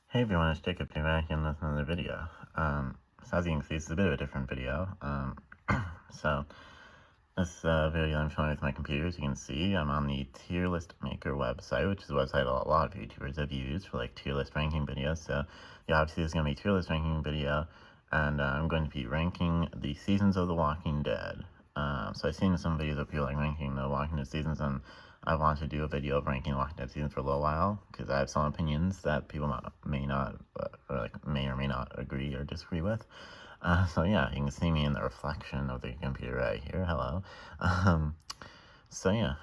Hey everyone, it's Jacob back in with another video. So as you can see, this is a bit of a different video. So this video I'm showing with my computer, as you can see, I'm on the Tier List Maker website, which is a website a lot of YouTubers have used for like tier list ranking videos. So yeah, obviously this is going to be a tier list ranking video, and I'm going to be ranking the seasons of The Walking Dead. So I've seen some videos of people like ranking the Walking Dead seasons, and I want to do a video of ranking Walking Dead seasons for a little while, because I have some opinions that people may not, may or may not agree or disagree with. So yeah, you can see me in the reflection of the computer right here. Hello. Um, so yeah,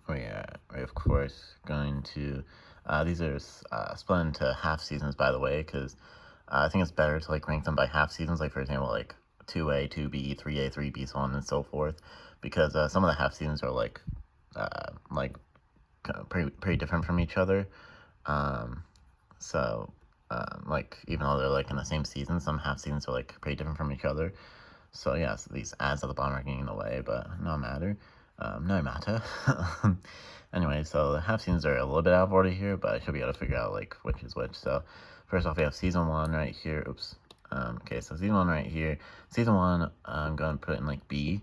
we of course going to, these are split into half seasons, by the way, because I think it's better to like rank them by half seasons, like for example, like 2A, 2B, 3A, 3B, so on and so forth, because some of the half seasons are like pretty different from each other. So like even though they're like in the same season, some half seasons are like pretty different from each other. So yeah, so these ads at the bottom are getting in the way, but no matter. No matter. Anyway, so the half seasons are a little bit out of order here, but I should be able to figure out like which is which. So first off, we have season 1 right here. Oops. Okay, so season 1 right here. Season 1, I'm going to put in like B.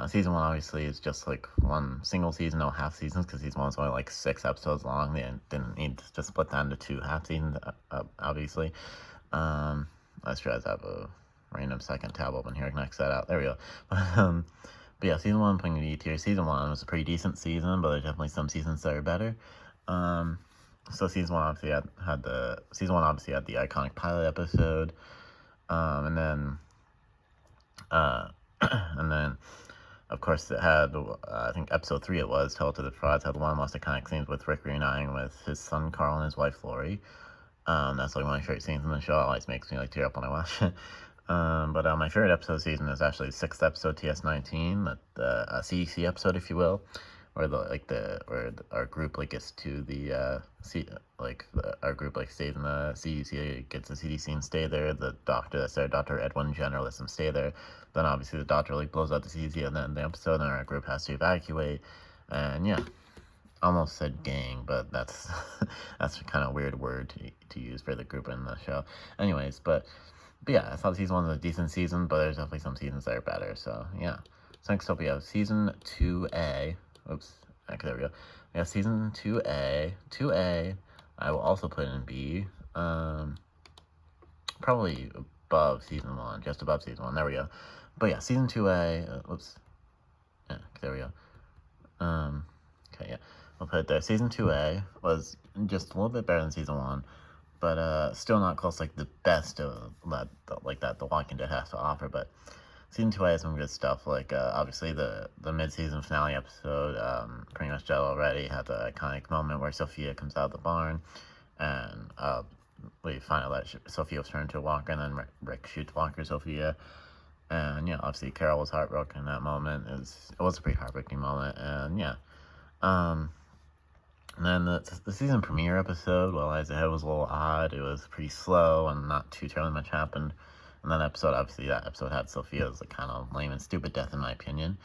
Season 1 obviously is just like one single season, no half seasons, because season 1's only like 6 episodes long. They didn't need to split that into 2 half seasons, obviously. Let's try to have a random second tab open here. I can X that out. There we go. But yeah, season 1 I'm putting in B tier. Season 1 was a pretty decent season, but there's definitely some seasons that are better. So season 1 obviously had the iconic pilot episode, and then and then of course it had I think episode 3 it was Tell It to the Frauds, had one of the most iconic scenes with Rick reuniting with his son Carl and his wife Lori. That's like one of my favorite scenes in the show. It always makes me like tear up when I watch it. But my favorite episode season is actually the 6th episode, TS19, the CDC episode, if you will, where our group like gets to the our group like stays in the CDC, gets the CDC and stay there. The doctor that's there, Dr. Edwin Jenner, lets them stay there. Then obviously the doctor like blows out the CDC, and then the episode, and our group has to evacuate. And yeah, almost said gang, but that's that's a kind of weird word to use for the group in the show. Anyways, but yeah, I thought season 1 was a decent season, but there's definitely some seasons that are better. So yeah. So next up we have season 2A. Oops. Okay, there we go. We have season 2A. 2A. I will also put in B. Probably above season 1, just above season 1. There we go. But yeah, season 2A. Oops. Yeah, there we go. Okay, yeah. We'll put it there. Season 2A was just a little bit better than season 1, but still not close like the best of that The Walking Dead has to offer. But season 2A has some good stuff. Like obviously the mid-season finale episode, pretty much dead already, had the iconic moment where Sophia comes out of the barn, and we find out that Sophia was turned into a walker, and then Rick shoots Walker Sophia. And yeah, obviously Carol was heartbroken in that moment. It was a pretty heartbreaking moment, and yeah. And then the season premiere episode, well, as it was a little odd. It was pretty slow and not too terribly much happened. And then obviously that episode had Sophia's like kind of lame and stupid death, in my opinion.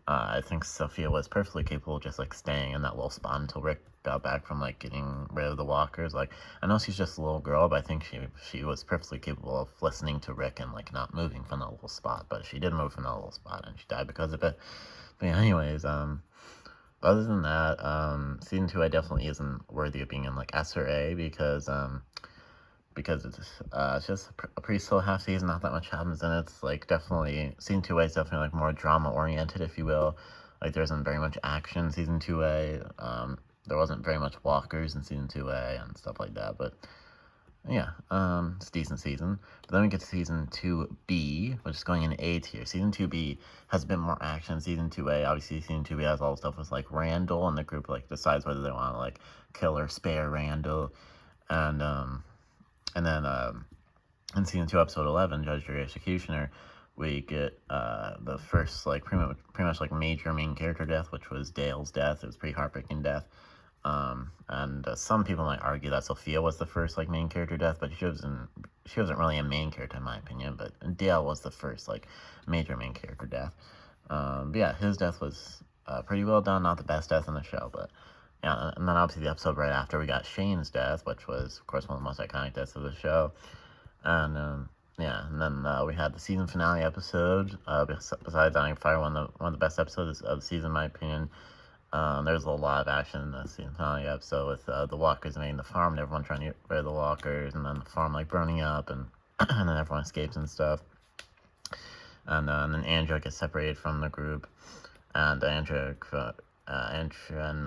I think Sophia was perfectly capable of just like staying in that little spot until Rick got back from like getting rid of the walkers. Like, I know she's just a little girl, but I think she was perfectly capable of listening to Rick and like not moving from that little spot. But she did move from that little spot, and she died because of it. But yeah, anyways, other than that, season 2 I definitely isn't worthy of being in like S or A, because it's just a pretty slow half season. Not that much happens in it. It's like definitely season 2A is definitely like more drama oriented, if you will. Like there isn't very much action season 2A. There wasn't very much walkers in season 2A and stuff like that. But yeah, it's a decent season. But then we get to season 2B, which is going in A tier. Season 2B has a bit more action. Season 2A, obviously, season 2B has all the stuff with like Randall, and the group like decides whether they want to like kill or spare Randall. And then in season 2, episode 11, Judge Jury Executioner, we get the first like pretty much like major main character death, which was Dale's death. It was a pretty heartbreaking death. And some people might argue that Sophia was the first like main character death, but she wasn't really a main character in my opinion. But Dale was the first like major main character death. But yeah, his death was pretty well done. Not the best death in the show, but Yeah, and then obviously the episode right after we got Shane's death, which was, of course, one of the most iconic deaths of the show. And yeah, and then we had the season finale episode. Besides Dying Fire, one of the best episodes of the season, in my opinion. There's a lot of action in the season finale episode with the walkers invading the farm and everyone trying to get rid of the walkers, and then the farm like burning up, and and then everyone escapes and stuff. And then Andrea gets separated from the group, and Andrea and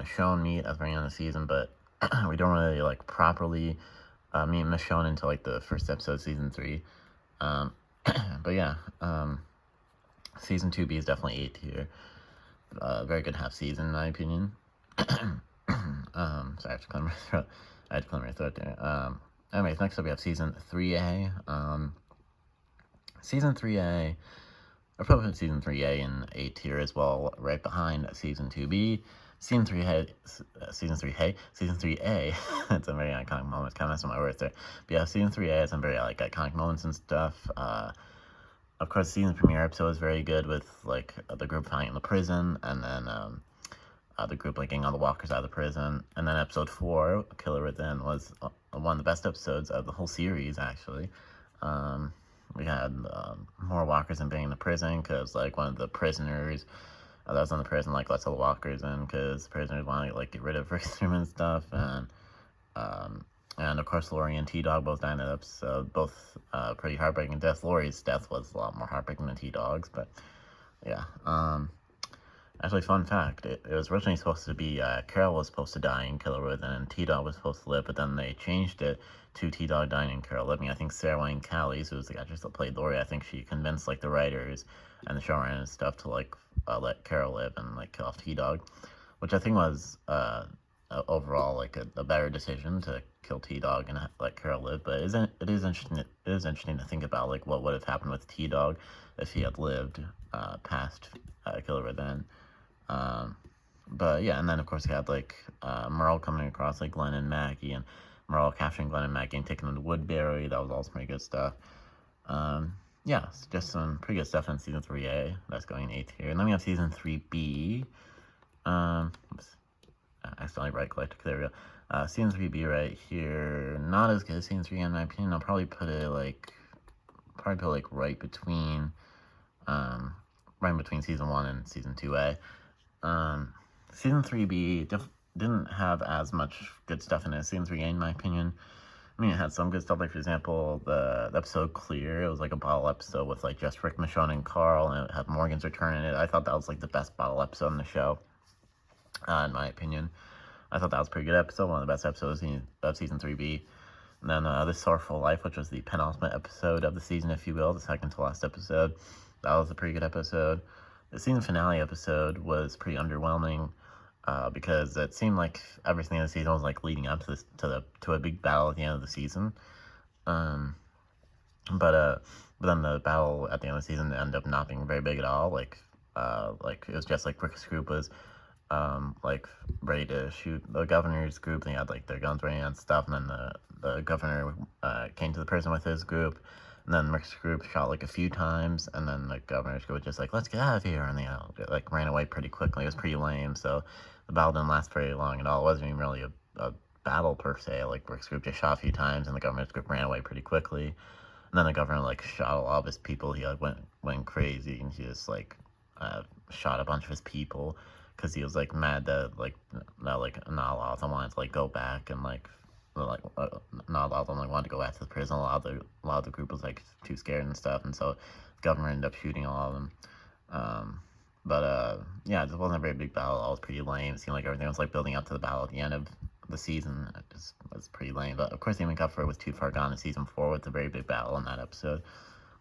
Michonne meet at the very end of the season, but we don't really like properly meet Michonne until like the first episode of season 3. But yeah, season 2B is definitely A tier. Very good half season in my opinion. Sorry, I have to clear my throat. I had to clear my throat there. Anyways, next up we have season 3A. Season 3A, I'll probably put season 3A in A tier as well, right behind season 2B. Season 3A, it's a very iconic moment. Kind of messing with my words there. But yeah, season 3A has some very like iconic moments and stuff. Of course, the season premiere episode was very good with like the group finding in the prison, and then the group like getting all the walkers out of the prison. And then episode 4, Killer Within, was one of the best episodes of the whole series, actually. We had more walkers invading the prison because like one of the prisoners that was in the prison like lets all the walkers in because the prisoners want to like get rid of Rick Strom and stuff. And of course Lori and T-Dog both died in that episode, both pretty heartbreaking deaths. Lori's death was a lot more heartbreaking than T-Dog's, but yeah. Actually, fun fact, it was originally supposed to be Carol was supposed to die in Killer Within, and T-Dog was supposed to live, but then they changed it to T-Dog dying and Carol living. I think Sarah Wayne Callies, who was the actress that played Lori, I think she convinced like the writers and the showrunner and stuff to like let Carol live and like kill off T-Dog, which I think was overall like a better decision to kill T-Dog and let Carol live. But it is interesting to think about like what would have happened with T-Dog if he had lived past Killer Within. But yeah, and then of course we had like Merle coming across like Glenn and Maggie, and Merle capturing Glenn and Maggie and taking them to Woodbury. That was also pretty good stuff. Yeah, it's just some pretty good stuff in season 3A that's going in 8th here. And then we have season 3B. Oops, I accidentally right-clicked. There we go. Season 3B right here, not as good as season 3 in my opinion. I'll probably put it like right between season 1 and season 2A. Season 3B didn't have as much good stuff in it as season 3A in my opinion. I mean, it had some good stuff, like for example, the episode Clear. It was like a bottle episode with like just Rick, Michonne, and Carl, and it had Morgan's return in it. I thought that was like the best bottle episode in the show, in my opinion. I thought that was a pretty good episode, one of the best episodes of season 3B. And then This Sorrowful Life, which was the penultimate episode of the season, if you will, the second to last episode. That was a pretty good episode. The season finale episode was pretty underwhelming because it seemed like everything in the season was like leading up to a big battle at the end of the season. But then the battle at the end of the season ended up not being very big at all. Like it was just like Rick's group was like ready to shoot the governor's group. They had like their guns ready and stuff, and then the governor came to the prison with his group. And then Rick's group shot like a few times, and then the governor's group was just like, let's get out of here, and they like ran away pretty quickly. It was pretty lame, so the battle didn't last very long at all. It wasn't even really a battle per se. Like Rick's group just shot a few times, and the governor's group ran away pretty quickly. And then the governor like shot a lot of his people. He like went crazy, and he just like shot a bunch of his people because he was like mad that not a lot of them wanted to like go back, and not a lot of them like wanted to go back to the prison. A lot of the group was like too scared and stuff, and so the government ended up shooting a lot of them. Yeah, it just wasn't a very big battle. It was pretty lame. It seemed like everything was like building up to the battle at the end of the season. It just was pretty lame. But of course, the got for it was too far gone in season 4 with a very big battle in that episode,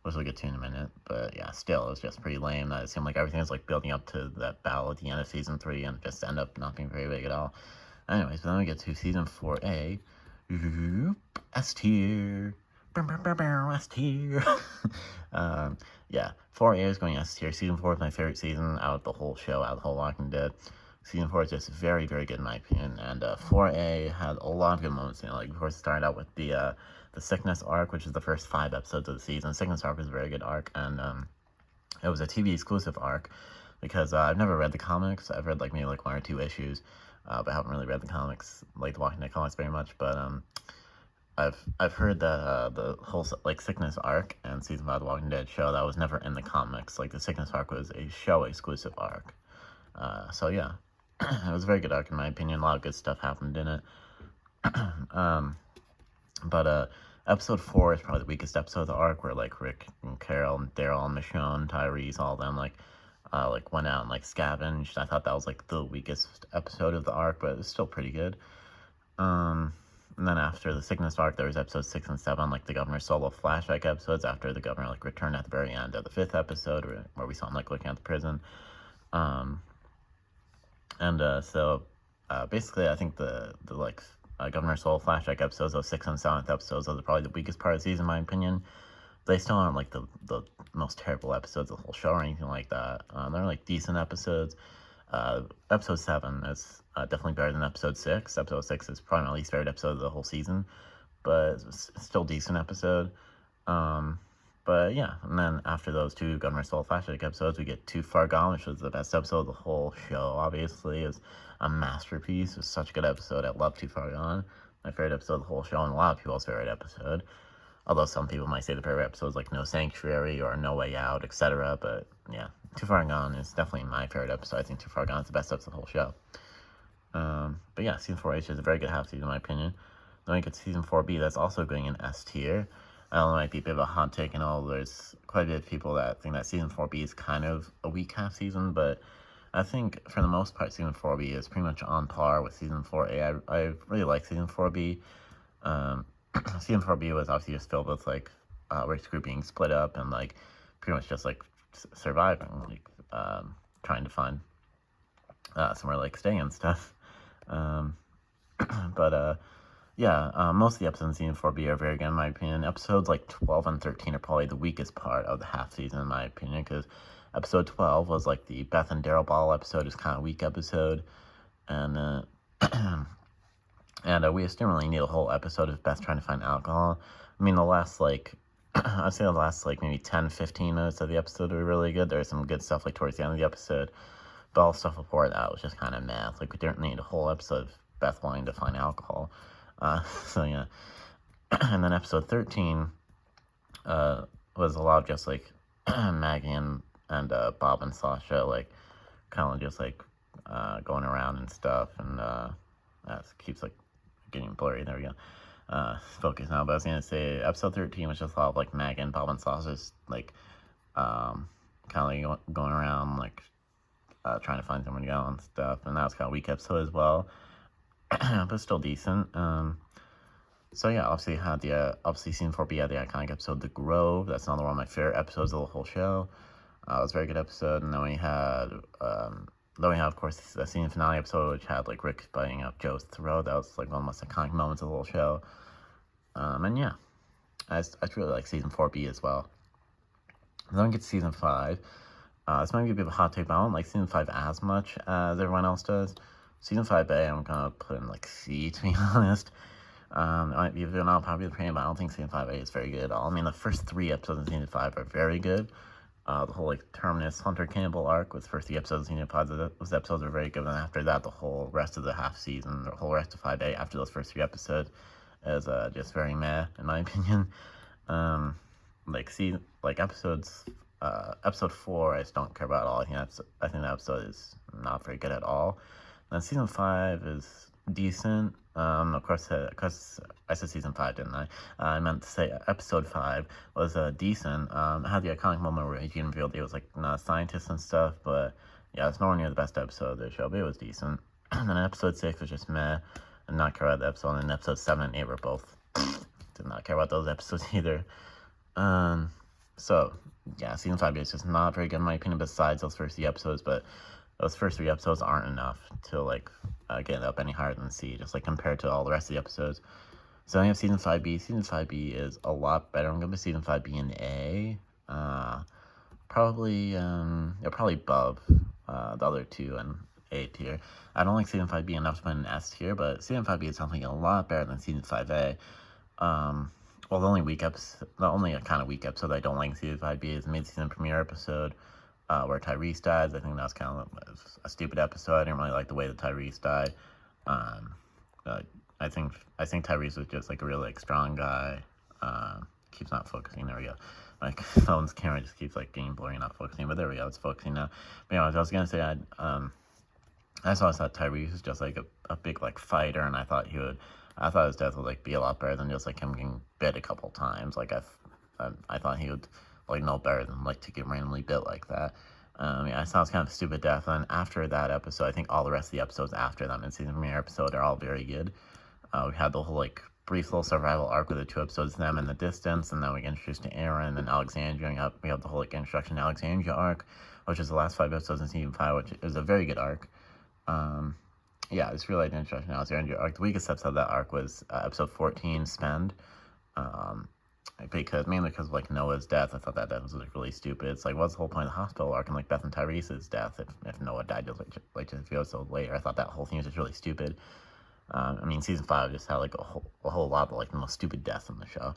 which we'll get to in a minute. But yeah, still, it was just pretty lame. That it seemed like everything was like building up to that battle at the end of season 3, and just ended up not being very big at all. Anyways, then we get to season 4A. S tier. S tier. Yeah, 4A is going S tier. Season 4 is my favorite season out of the whole show, out of the whole Walking Dead. Season 4 is just very, very good in my opinion. And 4A had a lot of good moments. You know, like, of course, it started out with the Sickness arc, which is the first 5 episodes of the season. Sickness arc was a very good arc, and it was a TV exclusive arc because I've never read the comics. I've read like maybe like 1 or 2 issues. but I haven't really read the comics, like the Walking Dead comics, very much. But I've heard that the whole like sickness arc and season 5 of the Walking Dead show, that was never in the comics. Like the sickness arc was a show exclusive arc. So yeah, it was a very good arc in my opinion. A lot of good stuff happened in it. But episode 4 is probably the weakest episode of the arc, where like Rick and Carol and Daryl and Michonne, Tyrese, all of them like went out and like scavenged. I thought that was like the weakest episode of the arc, but it was still pretty good. And then after the sickness arc, there was episodes 6 and 7, like the Governor Solo flashback episodes after the Governor like returned at the very end of the 5th episode, where we saw him like looking at the prison. So basically, I think the Governor Solo flashback episodes, those 6th and 7th episodes, those are probably the weakest part of the season, in my opinion. They still aren't like the most terrible episodes of the whole show or anything like that. They're like decent episodes. Episode 7 is definitely better than episode 6. Episode 6 is probably my least favorite episode of the whole season, but it's still a decent episode. But yeah, and then after those 2 Governor Soul flashback episodes, we get Too Far Gone, which was the best episode of the whole show, obviously. It was a masterpiece. It was such a good episode. I love Too Far Gone. My favorite episode of the whole show, and a lot of people's favorite episode. Although some people might say the favorite episodes like No Sanctuary or No Way Out, etc. But yeah, Too Far Gone is definitely my favorite episode. I think Too Far Gone is the best episode of the whole show. But yeah, Season 4H is a very good half season in my opinion. Then we get to Season 4B, that's also going in S tier. I don't know, it might be a bit of a hot take and all. There's quite a bit of people that think that Season 4B is kind of a weak half season, but I think for the most part, Season 4B is pretty much on par with Season 4A. I really like Season 4B. Season 4B was obviously just filled with like Rick's group being split up and like pretty much just like surviving, like trying to find somewhere like stay and stuff. Yeah, most of the episodes in Season 4B are very good in my opinion. Episodes like 12 and 13 are probably the weakest part of the half season in my opinion, because episode 12 was like the Beth and Daryl Ball episode, is kind of a weak episode, and we just didn't really need a whole episode of Beth trying to find alcohol. I mean, the last like I'd say the last like maybe 10-15 minutes of the episode were really good. There was some good stuff like towards the end of the episode, but all the stuff before that was just kind of math. Like we didn't need a whole episode of Beth wanting to find alcohol. So yeah. And then episode 13 was a lot of just like Maggie and Bob and Sasha like kind of just like going around and stuff, and it keeps like getting blurry. There we go. Focus now. But I was gonna say episode 13 was just a lot of like Maggie and Bob and Sasha just like kind of like going around like trying to find somewhere to go and stuff, and that was kind of a weak episode as well. But still decent. So yeah, obviously had the obviously Season 4B had the iconic episode The Grove. That's another one of my favorite episodes of the whole show. It was a very good episode. And then we had of course the season finale episode, which had like Rick biting up Joe's throat. That was like one of the most iconic moments of the whole show. And yeah, I really like Season 4B as well. And then we get to Season 5. This might be a bit of a hot take, but I don't like Season 5 as much as everyone else does. Season 5A, I'm gonna put in like C, to be honest. It might be a bit unpopular opinion, but I don't think Season 5A is very good at all. I mean, the first 3 episodes of Season 5 are very good. The whole like Terminus Hunter Cannibal arc with the first 3 episodes of Season 5, those episodes are very good. And after that, the whole rest of the half season, the whole rest of 5A after those first 3 episodes is just very meh, in my opinion. Episode 4, I just don't care about at all. I think that episode is not very good at all. And Season 5 is decent. Of course, I said Season 5, didn't I? I meant to say Episode 5 was decent. It had the iconic moment where Eugene revealed he was like not a scientist and stuff, but yeah, it's nowhere near the best episode of the show, but it was decent. And then Episode 6 was just meh, and not care about the episode. And then Episode 7 and 8 were both did not care about those episodes either. So yeah, Season 5 is just not very good in my opinion, besides those first 3 episodes, but those first 3 episodes aren't enough to like get up any higher than C, just like compared to all the rest of the episodes. So then we have Season 5B. Season 5B is a lot better. I'm gonna put Season 5B in A. Probably above the other 2 and A tier. I don't like Season 5B enough to put in S tier, but Season 5B is something a lot better than Season 5A. Well, the only kind of weak episode I don't like in Season 5B is the mid-season premiere episode, where Tyrese dies. I think that was kind of a stupid episode. I didn't really like the way that Tyrese died. Um, uh, I think Tyrese was just like a really like strong guy. Keeps not focusing. There we go. Like phone's camera just keeps like getting blurry, not focusing. But there we go. It's focusing now. But anyways, I was gonna say I also thought Tyrese was just like a big like fighter, and I thought his death would like be a lot better than just like him getting bit a couple times. Like I thought he would like know better than like to get randomly bit like that. Yeah, I thought it was kind of a stupid death. And after that episode, I think all the rest of the episodes after that mid-season premiere episode are all very good. We had the whole like brief little survival arc with the 2 episodes of them in the distance, and then we get introduced to Aaron and Alexandria. And we have the whole like introduction to Alexandria arc, which is the last 5 episodes in season 5, which is a very good arc. Yeah, it's really like the introduction to Alexandria arc. The weakest episode of that arc was episode 14, Spend. Mainly because of like Noah's death. I thought that death was like really stupid. It's like, what's the whole point of the hospital arc and like Beth and Tyrese's death if Noah died just like just a few episodes later? I thought that whole thing was just really stupid. I mean, season 5 just had like a whole lot of like the most stupid deaths in the show.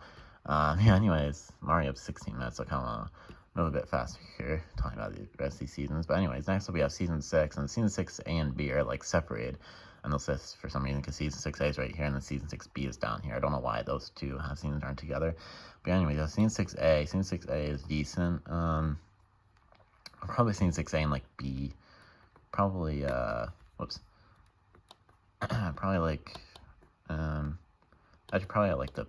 Yeah. Anyways, Mario up 16 minutes, so kind of move a bit faster here, talking about the rest of these seasons. But anyways, next up we have season 6, and season 6A and B are like separated on this list for some reason, because season 6A is right here and then season 6B is down here. I don't know why those two seasons aren't together. But anyways, season 6A. Season 6A is decent. Probably season 6A and like B. Probably probably like actually probably at like the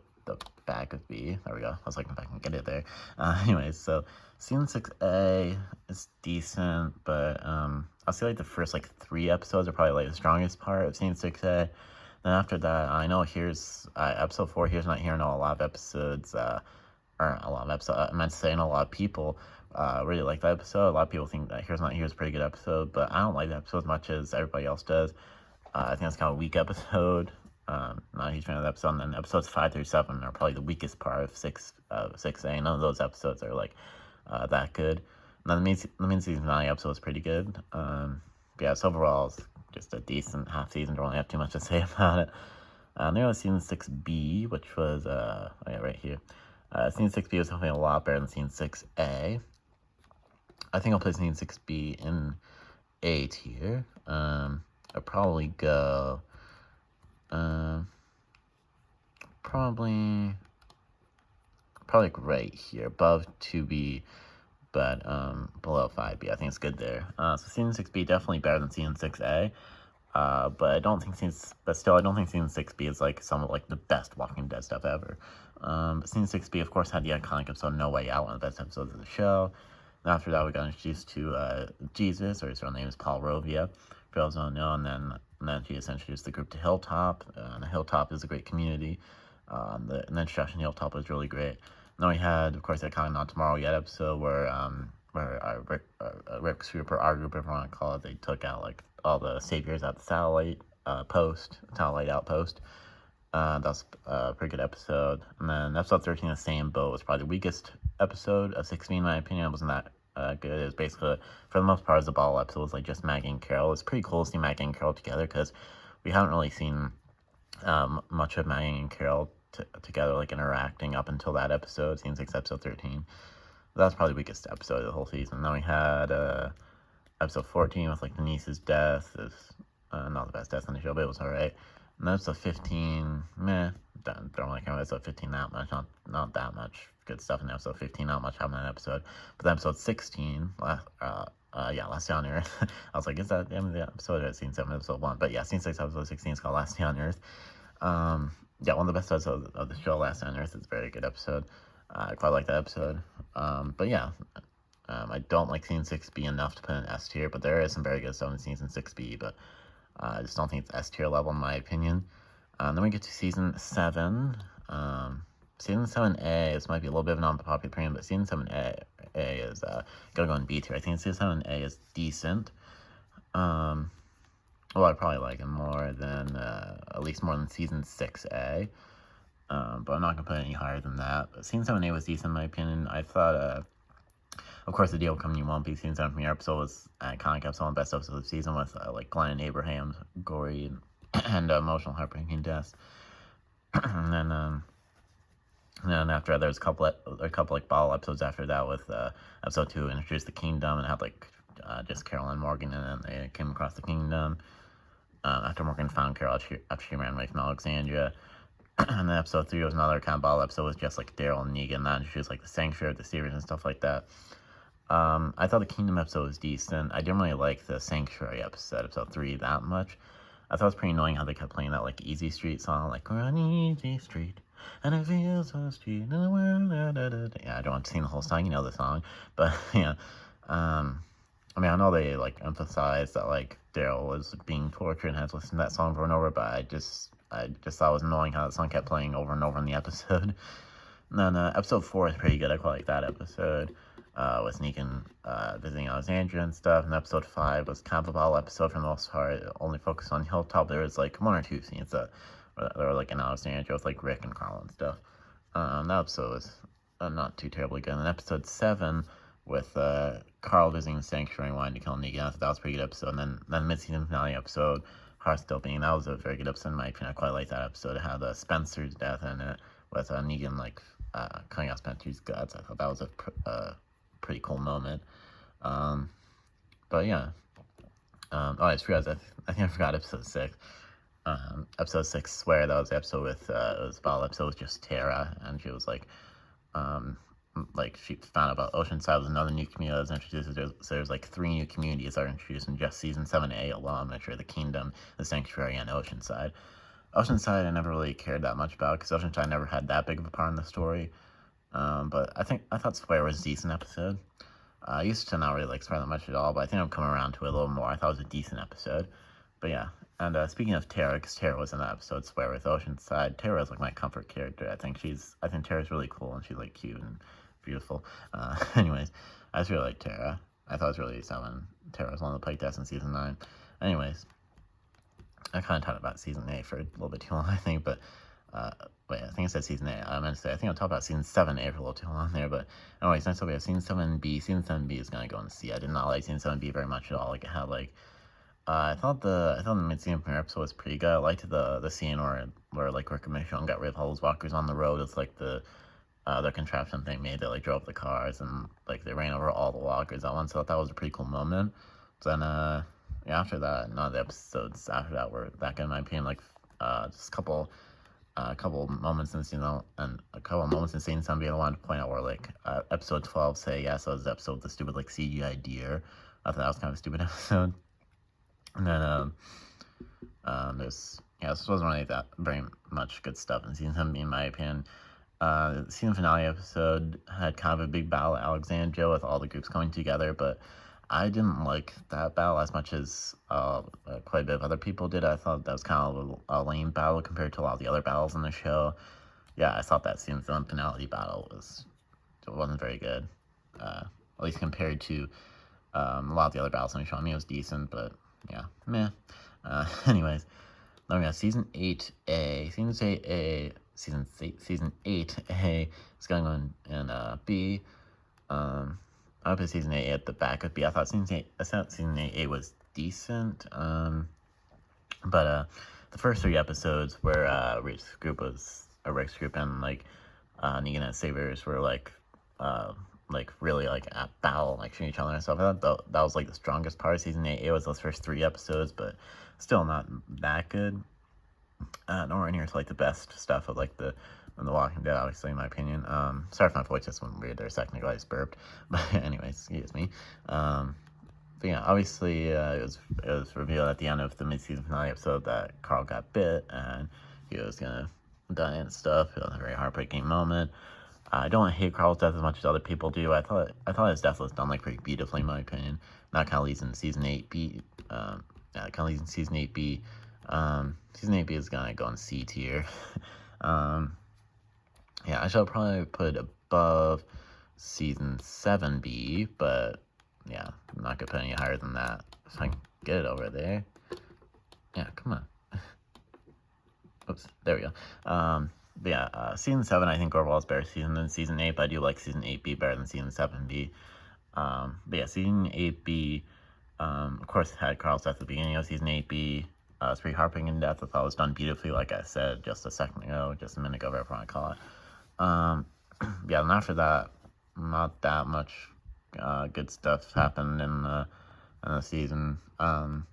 back of B. There we go. I was like, if I can get it there. Anyways, so season 6A is decent, but I'll say like the first like 3 episodes are probably like the strongest part of season 6A. Then after that, I know here's episode 4. Here's Not Here. I know a lot of episodes, or a lot of episodes. I meant to say, I know a lot of people really like that episode. A lot of people think that Here's Not Here is a pretty good episode, but I don't like the episode as much as everybody else does. I think that's kind of a weak episode. Not a huge fan of the episode. And then episodes 5 through 7 are probably the weakest part of 6A. None of those episodes are like that good. And then the mid-season 9 episode is pretty good. But yeah, so overall, it's just a decent half season. Don't really have too much to say about it. There was season 6B, which was right here. Season 6B was definitely a lot better than season 6A. I think I'll put season 6B in A tier. I'll probably go probably like right here, above 2B, but below 5B. I think it's good there. So season 6B definitely better than season 6A. But I don't think season 6B is like some of like the best Walking Dead stuff ever. But season 6B, of course, had the iconic episode No Way Out, one of the best episodes of the show. And after that, we got introduced to Jesus, or his real name is Paul Rovia, for those who don't know, and then he introduced the group to Hilltop. And Hilltop is a great community. The introduction to Hilltop was really great. And then we had, of course, that kind of Not Tomorrow Yet episode where Rick's group, or our group, if you want to call it, they took out like all the saviors at the satellite outpost. That was a pretty good episode. And then episode 13, The Same Boat, was probably the weakest episode of 16, in my opinion. It wasn't that good. It was basically, for the most part, it was a ball episode. It was like just Maggie and Carol. It's pretty cool to see Maggie and Carol together, because we haven't really seen much of Maggie and Carol together, like interacting up until that episode, season 6, episode 13. That was probably the weakest episode of the whole season. Then we had episode 14 with like the niece's death. It's not the best death in the show, but it was alright. And then episode 15, don't really care about episode 15 that much. Not that much good stuff in episode 15. Not much happened in that episode. But then episode 16, Last Day on Earth. I was like, is that the end of the episode? Or scene 7, episode 1? But yeah, scene 6, episode 16 is called Last Day on Earth. Yeah, one of the best episodes of the show, Last Day on Earth. It's a very good episode. I quite like that episode. But yeah, I don't like season 6B enough to put in S tier, but there is some very good stuff in season 6B, but I just don't think it's S tier level in my opinion. Then we get to season 7. Season 7A, this might be a little bit of an unpopular opinion, but season 7A is gonna go in B tier. I think season 7A is decent. Well, I probably like it more than, at least more than season 6A. But I'm not gonna put it any higher than that. But season 7A was decent in my opinion. I thought, of course, the deal coming you won't be. Season 7 premiere episode was an iconic episode, one of the best episodes of the season, with like Glenn and Abraham's gory and emotional, heartbreaking deaths. And then after that, there's a couple like bottle episodes after that, with episode 2 introduced the kingdom and had like just Carol and Morgan, and then they came across the kingdom. after Morgan found Carol after she ran away from Alexandria. And then episode 3 was another kind of bottle episode with just like Daryl and Negan. That introduced like the Sanctuary of the series and stuff like that. I thought the Kingdom episode was decent. I didn't really like the Sanctuary episode 3, that much. I thought it was pretty annoying how they kept playing that like Easy Street song, like we're on Easy Street, and it feels so street, and we're yeah, I don't want to sing the whole song, you know the song, but yeah. I mean, I know they like emphasized that like Daryl was being tortured and had to listen to that song over and over, but I just thought it was annoying how that song kept playing over and over in the episode. And then episode 4 is pretty good. I quite like that episode. With Negan visiting Alexandria and stuff. And episode 5 was kind of a bottle episode for the most part. It only focused on Hilltop. There was like 1 or 2 scenes that were like in Alexandria with like Rick and Carl and stuff. That episode was not too terribly good. And then episode 7 with Carl visiting the Sanctuary and wanting to kill Negan. I thought that was a pretty good episode. And then the mid-season finale episode, Heart Still Beating, that was a very good episode in my opinion. I quite liked that episode. It had Spencer's death in it with Negan like cutting out Spencer's guts. I thought that was a pretty cool moment. But yeah. I just realized I think I forgot episode 6. Episode 6, Swear, that was the episode with it was a bottle episode with just Tara, and she was like she found out about Oceanside was another new community that was introduced. So there's like 3 new communities that are introduced in just season 7A alone, which are the Kingdom, the Sanctuary, and Oceanside. Oceanside I never really cared that much about because Oceanside never had that big of a part in the story. But I thought Swear was a decent episode. I used to not really like Swear that much at all, but I think I'm coming around to it a little more. I thought it was a decent episode. But yeah, and speaking of Tara, because Tara was in that episode, Swear with Oceanside, Tara is like my comfort character. I think Tara's really cool and she's like cute and beautiful. Anyways, I just really like Tara. I thought it was really exciting when Tara was one of the Pike Deaths in season 9. Anyways, I kind of talked about season 8 for a little bit too long, I think, but wait, I think I said season 8. I meant to say, I think I'll talk about season 7A for a little too long there, but anyways, next up we have season 7B. Season 7B is going to go in C. I did not like season 7B very much at all. Like, it had, like, I thought the mid-season premiere episode was pretty good. I liked the scene where like, Rick and Michonne got rid of all those walkers on the road. It's like the contraption thing made that, like, drove the cars, and, like, they ran over all the walkers at once, so I thought that was a pretty cool moment. Then, yeah, after that, none of the episodes after that were that good in my opinion. Like, just a couple moments in season and a couple moments in season 7B I wanted to point out were like episode 12, Say Yes, that was the episode with the stupid like CGI deer. I thought that was kind of a stupid episode. And then this wasn't really that very much good stuff in season 7B in my opinion. The season finale episode had kind of a big battle at Alexandria with all the groups coming together, but I didn't like that battle as much as quite a bit of other people did. I thought that was kind of a lame battle compared to a lot of the other battles in the show. Yeah, I thought that season 7 finale battle wasn't very good, at least compared to a lot of the other battles in the show. I mean, it was decent, but yeah, meh. Anyways, then we got season 8A. Season 8A is going on in B. I put season 8 at the back of B. I thought season 8A was decent. But the first 3 episodes where Rick's group and like Negan and Sabers were like really like at battle, like shooting each other and stuff. I thought that was like the strongest part of season 8. It was those first 3 episodes, but still not that good. Nowhere near to like the best stuff of like the Walking Dead, obviously, in my opinion. Sorry if my voice just went weird there a second ago. I just burped. But anyways, excuse me. But yeah, obviously, it was revealed at the end of the mid-season finale episode that Carl got bit and he was gonna die and stuff. It was a very heartbreaking moment. I don't hate Carl's death as much as other people do. I thought his death was done like pretty beautifully, in my opinion. That kind of leads into season 8B. Season 8B. Season 8B is gonna go in C tier. Yeah, I shall probably put above season 7B, but yeah, I'm not gonna put any higher than that. If I can get it over there. Yeah, come on. Oops, there we go. But yeah, season 7 I think overall is better season than season 8, but I do like season 8B better than season 7B. But yeah, season 8B, of course, had Carl's death at the beginning of season 8B. It's pretty heartbreaking death. I thought it was done beautifully, like I said just a minute ago, whatever I call it. Yeah, and after that, not that much good stuff happened in the season. But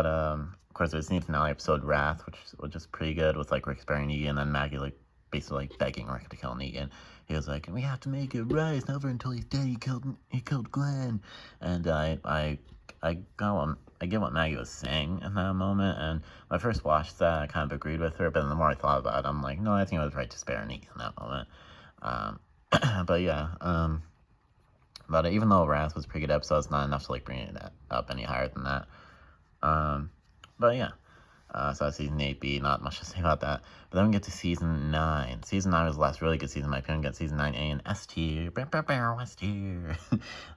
of course, there's the finale episode Wrath, which was just pretty good with like Rick sparing Negan, and then Maggie like basically like begging Rick to kill Negan. He was like, "We have to make it right. It's never until he's dead. He killed Glenn." And I get what Maggie was saying in that moment. And when I first watched that, I kind of agreed with her. But then the more I thought about it, I'm like, no, I think I was right to spare Negan in that moment. But yeah, but even though Wrath was a pretty good episode, it's not enough to like bring it up any higher than that. But yeah, so that's season 8B, not much to say about that. But then we get to season 9. Season 9 was the last really good season, in my opinion. We got season 9A and S tier. S tier.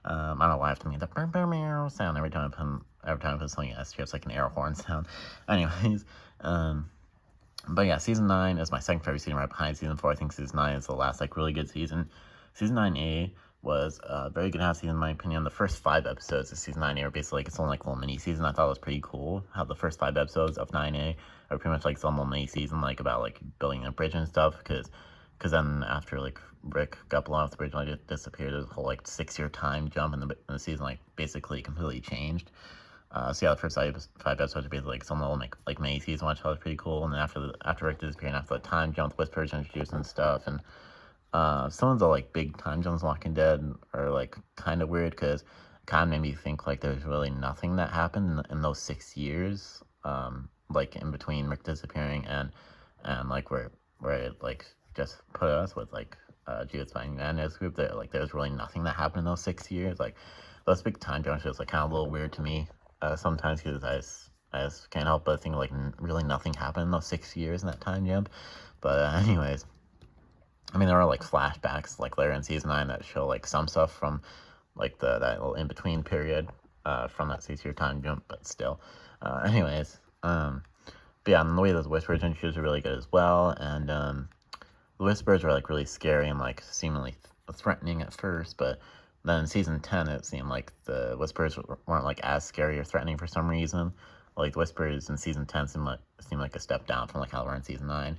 I don't know why I have to make the sound every time I put something in S tier. It's like an air horn sound. Anyways, but yeah, season 9 is my second favorite season, right behind season 4. I think season 9 is the last like really good season. Season 9A was a very good half season in my opinion. The first 5 episodes of season 9A are basically like its own like little mini season. I thought it was pretty cool how the first 5 episodes of 9A are pretty much like some little mini season, like about like building a bridge and stuff. Because then after like Rick got blown off the bridge and like disappeared, there's a whole like 6-year time jump in the season, like basically completely changed. So yeah, the first 5 episodes are basically like some little like mini season, which I thought was pretty cool. And then after Rick disappeared, after the time jump, Whispers introduced and stuff, and some of the like big time jumps in Walking Dead are like kind of weird because it kind of made me think like there's really nothing that happened in those 6 years, like in between Rick disappearing and like where it like just put us with like Judith finding Madness group. There like there's really nothing that happened in those 6 years. Like those big time jumps just like kind of a little weird to me sometimes because I just can't help but think like really nothing happened in those 6 years in that time jump. But anyways. I mean, there are like flashbacks like later in season 9 that show like some stuff from like that little in between period from that 6-year time jump, but still. Anyways, but yeah, and the way those Whispers introduced are really good as well, and the Whispers were like really scary and like seemingly threatening at first, but then in season 10 it seemed like the Whispers weren't like as scary or threatening for some reason. Like the Whispers in season 10 seemed like a step down from like how they were in season 9.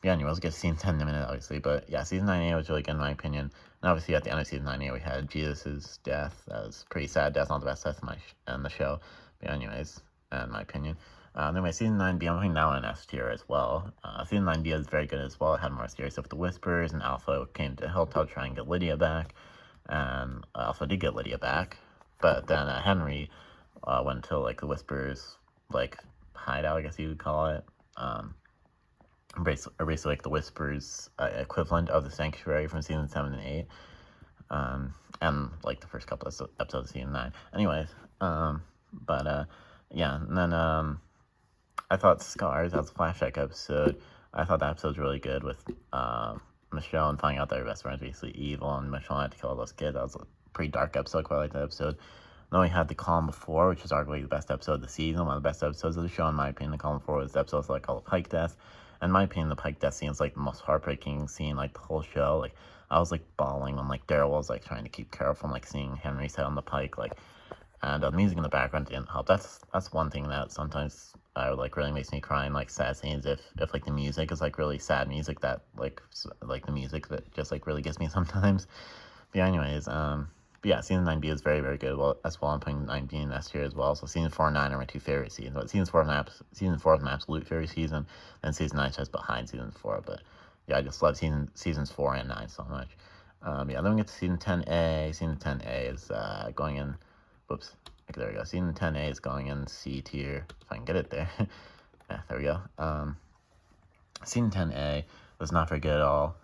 Yeah, anyways, we'll get to season 10 in a minute, obviously, but yeah, season 9A was really good in my opinion, and obviously at the end of season 9A we had Jesus' death. That was a pretty sad death, not the best death in the show, but anyways, in my opinion. Anyway, season 9B, I'm putting that one in S tier as well. Season 9B is very good as well. It had more scary stuff with the Whispers, and Alpha came to Hilltop trying to get Lydia back, and Alpha did get Lydia back, but then Henry went to like the Whispers, like hideout, I guess you would call it. Basically like the Whispers equivalent of the Sanctuary from season 7 and 8, and like the first couple of episodes of season 9. Anyways, yeah, and then I thought Scars, as a flashback episode, I thought that episode was really good with Michonne and finding out that her best friend is basically evil, and Michonne had to kill all those kids. That was a pretty dark episode. Quite like that episode. Then we had The Calm Before, which is arguably the best episode of the season, one of the best episodes of the show, in my opinion. The Calm Before was the episode like all the Pike deaths. In my opinion, the Pike death scene is like the most heartbreaking scene, like the whole show. Like I was like bawling when like Daryl was like trying to keep Carol from like seeing Henry's head on the Pike, like, and the music in the background didn't help. That's one thing that sometimes like really makes me cry in like sad scenes. If like the music is like really sad music, that like the music that just like really gets me sometimes. But yeah, anyways, but yeah, season 9B is very, very good. Well, as well, I'm putting 9B in S tier as well. So season 4 and 9 are my 2 favorite seasons. But season 4 is my absolute favorite season, and season 9 is just behind season 4. But yeah, I just love seasons 4 and 9 so much. Yeah, then we get to season 10A. Season 10A is going in. Whoops. Okay, there we go. Season 10A is going in C tier. If I can get it there. Yeah, there we go. Season 10A was not very good at all,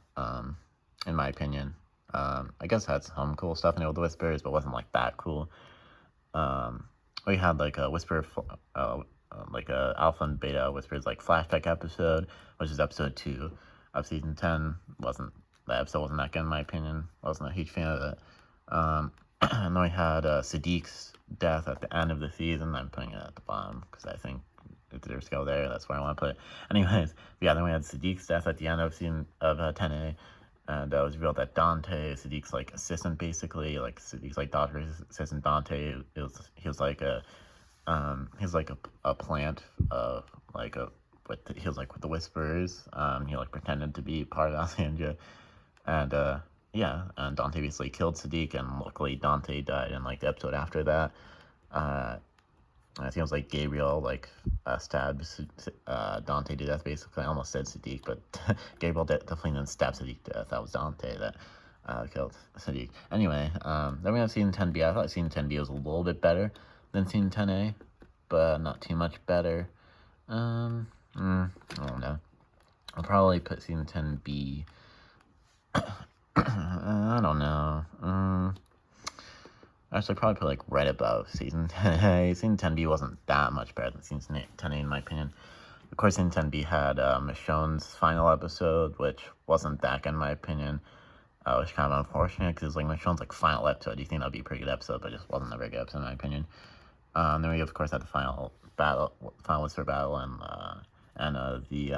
in my opinion. I guess it had some cool stuff in it with the Whispers, but wasn't like that cool. We had like a Whisper, like a Alpha and Beta Whispers like flashback episode, which is episode 2 of season 10. That episode wasn't that good in my opinion. Wasn't a huge fan of it. And then we had Siddiq's death at the end of the season. I'm putting it at the bottom because I think it deserves to go there. That's where I want to put it. Anyways, yeah, then we had Siddiq's death at the end of season of 10A. And it was revealed that Dante, Siddiq's like assistant, basically, like Siddiq's like daughter's assistant. Dante, he was like a plant, he was like with the Whispers. He like pretended to be part of Alexandria, and yeah, and Dante basically killed Siddiq, and luckily Dante died in like the episode after that. It seems like Gabriel like stabbed Dante to death. Basically, I almost said Sadiq, but Gabriel definitely didn't stab Sadiq to death. That was Dante that killed Sadiq. Anyway, then we have Season 10B. I thought Season 10B was a little bit better than Season 10A, but not too much better. I don't know. I'll probably put Season 10B. I don't know. Actually, probably put like right above Season 10A. Season 10B wasn't that much better than Season 10A in my opinion. Of course, Season 10B had Michonne's final episode, which wasn't that good in my opinion. Which is kind of unfortunate because like Michonne's like final episode. You think that'd be a pretty good episode, but it just wasn't a very good episode in my opinion. Then we of course had the final whisper battle, and the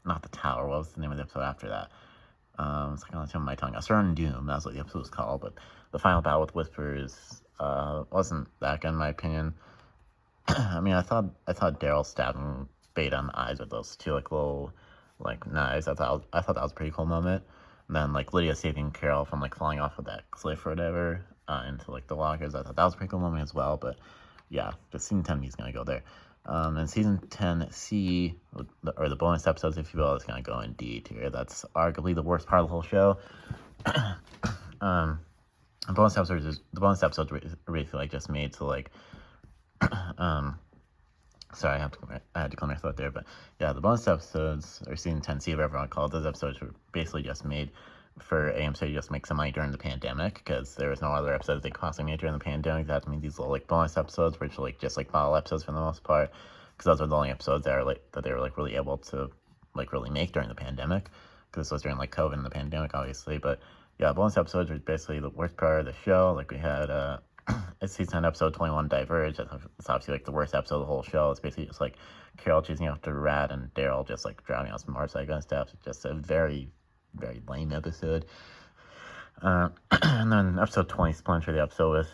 not the tower. What was the name of the episode after that? It's like on the tip of my tongue. Certain Doom. That's what the episode was called. But the final battle with Whispers wasn't that good in my opinion. I mean, I thought Daryl stabbing Beta in the eyes with those two like little like knives. I thought that was a pretty cool moment. And then like Lydia saving Carol from like falling off of that cliff or whatever into like the lockers. I thought that was a pretty cool moment as well. But yeah, the Season 10B is gonna go there. And Season 10C, or the bonus episodes, if you will, is gonna go in D tier. That's arguably the worst part of the whole show. The bonus episodes really feel like just made to like sorry, I had to clear my throat there, but yeah, the bonus episodes, or Season 10C, whatever I want to call it, those episodes were basically just made for AMC to just make some money during the pandemic, because there was no other episodes they constantly made during the pandemic. That made these little like bonus episodes, which are like just like bottle episodes for the most part, because those are the only episodes that they were like really able to like really make during the pandemic, because this was during like COVID and the pandemic, obviously. But yeah, bonus episodes were basically the worst part of the show. Like we had it's Season 10 episode 21 Diverge. It's obviously like the worst episode of the whole show. It's basically just like Carol chasing after Rat and Daryl just like drowning on some motorcycle and stuff. It's just a very, very lame episode. And then episode 20, Splinter, the episode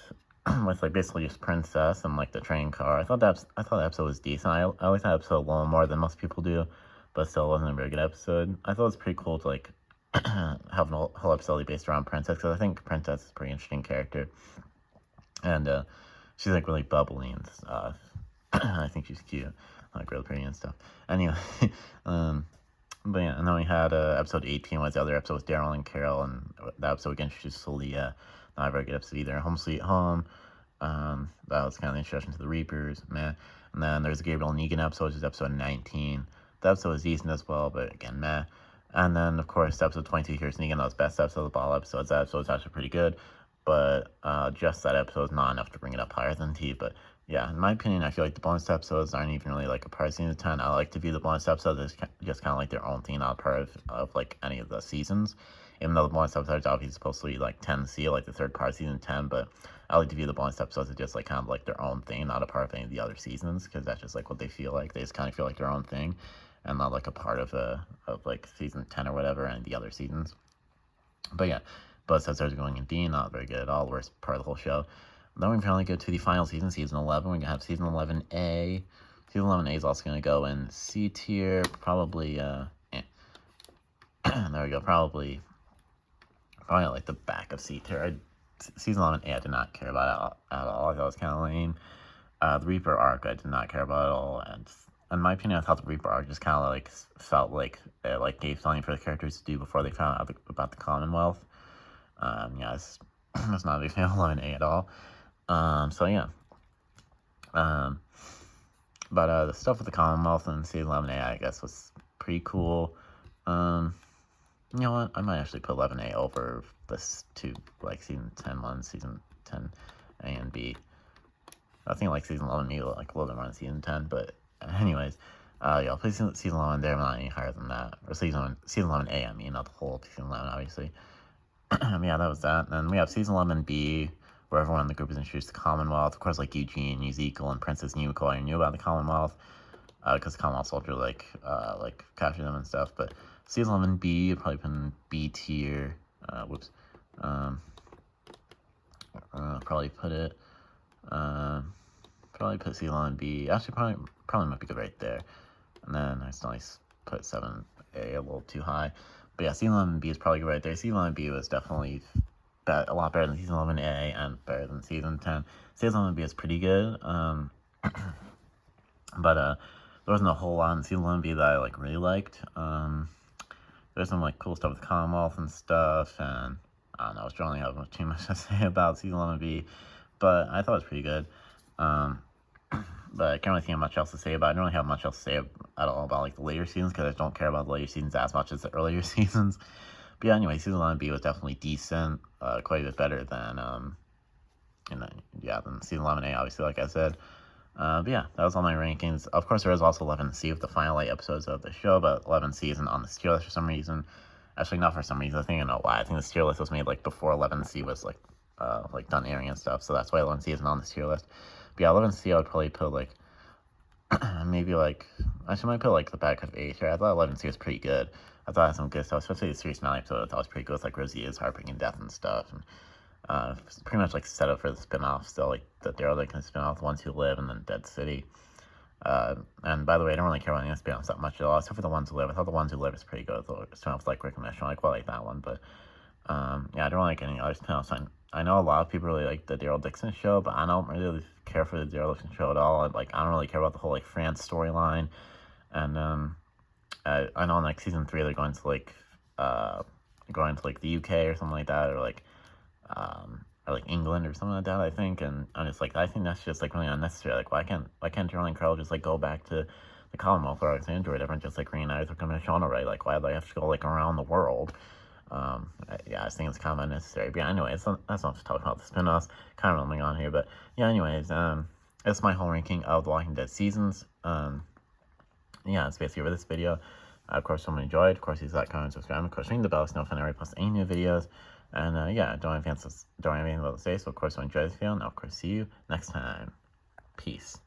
with like basically just Princess and like the train car. I thought that episode was decent. I like that episode a little more than most people do, but still wasn't a very good episode. I thought it was pretty cool to like have a whole episode based around Princess, because I think Princess is a pretty interesting character. And she's like really bubbly and stuff. I think she's cute, like really pretty and stuff. Anyway, but yeah, and then we had episode 18 was the other episode with Daryl and Carol, and that episode again introduced Celia. Not a very good episode either. Home Sweet Home. That was kind of the introduction to the Reapers, man. And then there's a Gabriel Negan episode, which is episode 19. The episode was decent as well, but again, meh. And then, of course, episode 22, Here's Negan. That was best episode of the ball episodes. That episode was actually pretty good, but just that episode is not enough to bring it up higher than T. But yeah, in my opinion, I feel like the bonus episodes aren't even really like a part of Season 10. I like to view the bonus episodes as just kind of like their own thing, not part of like any of the seasons. Even though the bonus episodes are obviously supposed to be like 10C, like the third part of Season 10, but I like to view the bonus episodes as just like kind of like their own thing, not a part of any of the other seasons, because that's just like what they feel like. They just kind of feel like their own thing, and not like a part of like Season 10 or whatever and the other seasons. But yeah, bonus episodes are going in D, not very good at all, worst part of the whole show. Then we finally go to the final season, Season 11. We're going to have Season 11A. Season 11A is also going to go in C tier, probably, there we go, probably like the back of C tier. Season 11A I did not care about it at all. I thought it was kind of lame. The Reaper arc I did not care about at all, and in my opinion, I thought the Reaper arc just kind of like felt like it like gave something for the characters to do before they found out about the Commonwealth. Yeah, it's not a big fan of 11A at all. So yeah. But the stuff with the Commonwealth in Season 11A, I guess, was pretty cool. You know what? I might actually put 11A over this two, like Season 10 Season 10A and B. I think like Season 11A like a little bit more than Season 10, but anyways, yeah, I'll put Season 11 there, but not any higher than that. Or Season 11A, I mean, not the whole Season 11, obviously. Yeah, that was that. And then we have Season 11B, where everyone in the group is introduced to the Commonwealth. Of course, like Eugene, Ezekiel, and Princess Yumiko already knew about the Commonwealth, because the Commonwealth soldier like captured them and stuff. But Season 11B, probably put in B tier. Probably put it. Probably put Season 11B. Actually, probably might be good right there. And then I still put 7A a little too high. But yeah, Season 11B is probably good right there. Season 11B was definitely a lot better than Season 11A and better than Season 10. Season 11B is pretty good. But there wasn't a whole lot in season 11B that I like really liked. There's some like cool stuff with Commonwealth and stuff, and I don't know, I was trying to have too much to say about season 11B, but I thought it was pretty good. But I can't really think of much else to say about it. I don't really have much else to say at all about like the later seasons, because I don't care about the later seasons as much as the earlier seasons. But yeah, anyway, season 11B was definitely decent, quite a bit better than than season 11A, obviously, like I said. But yeah, that was all my rankings. Of course, there was also 11C with the final 8 episodes of the show, but 11C isn't on the tier list for some reason. Actually, not for some reason. I think I know why. I think the tier list was made like before 11C was like done airing and stuff, so that's why 11C isn't on this tier list. But yeah, 11C I would probably put like maybe like actually I might put like the back of 8 here. I thought 11C was pretty good. I thought it had some good stuff, especially the series finale episode. I thought it was pretty good with like Rosita's heartbreaking death and stuff. And pretty much like set up for the spin-off still, like the Daryl Dixon spin-off, The Ones Who Live, and then Dead City. And by the way, I don't really care about any of the spin-offs that much at all, except for The Ones Who Live. I thought The Ones Who Live is pretty good. The spin-offs like Rick and Michelle, I quite like that one, but yeah, I don't like any other spin-offs. I know a lot of people really like the Daryl Dixon show, but I don't really care for the Daryl Dixon show at all. I don't really care about the whole like France storyline. And I know in like season 3 they're going to like the UK or something like that, or like England or something like that, I think. And I'm just like, I think that's just like really unnecessary. Like, why can't Daryl and Carl just like go back to the Commonwealth or Alexandria or whatever and just like reunite with Commissioner, right? Like, why do they have to go like around the world? Yeah, I just think it's kind of unnecessary. But yeah, anyways, that's not to talk about the spin-offs. Kind of rolling on here, but yeah, anyways, that's my whole ranking of the Walking Dead seasons. Yeah, that's basically for this video. Of course, someone enjoyed. Of course, use that, comment, subscribe. Of course, ring the bell so you know if I never post any new videos. And yeah, don't have anything else to say. So of course, I'll enjoy this video, and I'll of course see you next time. Peace.